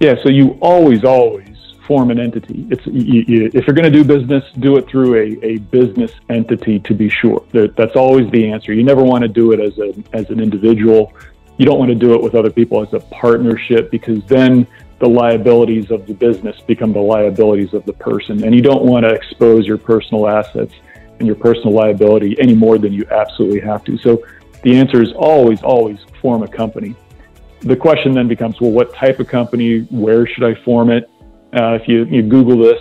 Yeah, so you always form an entity. If you're going to do business, do it through a business entity to be sure. That's always the answer. You never want to do it as an individual. You don't want to do it with other people as a partnership, because then the liabilities of the business become the liabilities of the person. And you don't want to expose your personal assets and your personal liability any more than you absolutely have to. So the answer is always form a company. The question then becomes, well, what type of company? Where should I form it? If you Google this,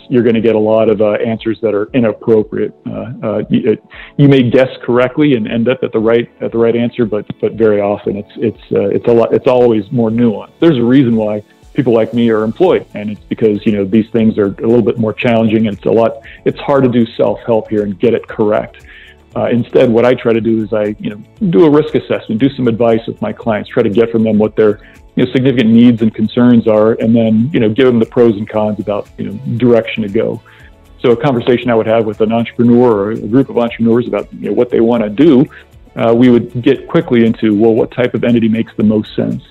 you're going to get a lot of answers that are inappropriate. You may guess correctly and end up at the right answer, but very often it's always more nuanced. There's a reason why people like me are employed, and it's because these things are a little bit more challenging, and it's hard to do self-help here and get it correct. Instead, what I try to do is I do a risk assessment, do some advice with my clients, try to get from them what their significant needs and concerns are, and then give them the pros and cons about direction to go. So a conversation I would have with an entrepreneur or a group of entrepreneurs about what they want to do, we would get quickly into, well, what type of entity makes the most sense.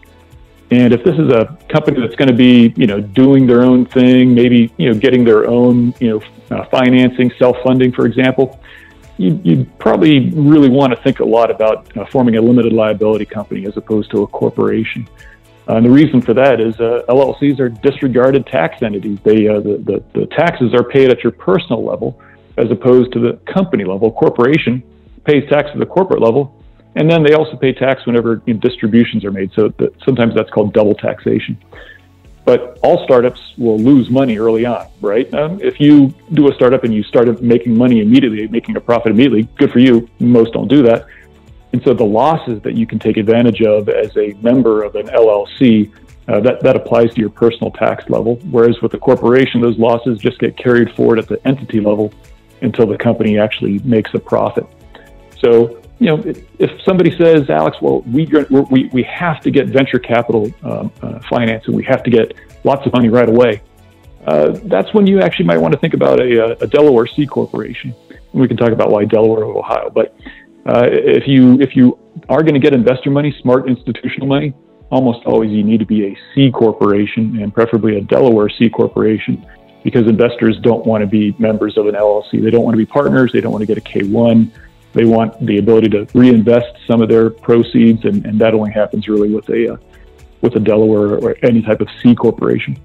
And if this is a company that's going to be doing their own thing, maybe getting their own financing, self-funding, for example, you'd probably really want to think a lot about forming a limited liability company as opposed to a corporation. And the reason for that is LLCs are disregarded tax entities. The taxes are paid at your personal level as opposed to the company level. Corporation pays tax at the corporate level, and then they also pay tax whenever distributions are made. So sometimes that's called double taxation. But all startups will lose money early on, right? If you do a startup and you start making money immediately, making a profit immediately, good for you. Most don't do that. And so the losses that you can take advantage of as a member of an LLC, that applies to your personal tax level. Whereas with a corporation, those losses just get carried forward at the entity level until the company actually makes a profit. So, if somebody says, Alex, well, we have to get venture capital financing, we have to get lots of money right away, that's when you actually might want to think about a Delaware C corporation. And we can talk about why Delaware or Ohio, but if you are going to get investor money, smart institutional money, almost always you need to be a C corporation, and preferably a Delaware C corporation, because investors don't want to be members of an LLC. They don't want to be partners. They don't want to get a K-1. They want the ability to reinvest some of their proceeds, and that only happens really with a Delaware or any type of C corporation.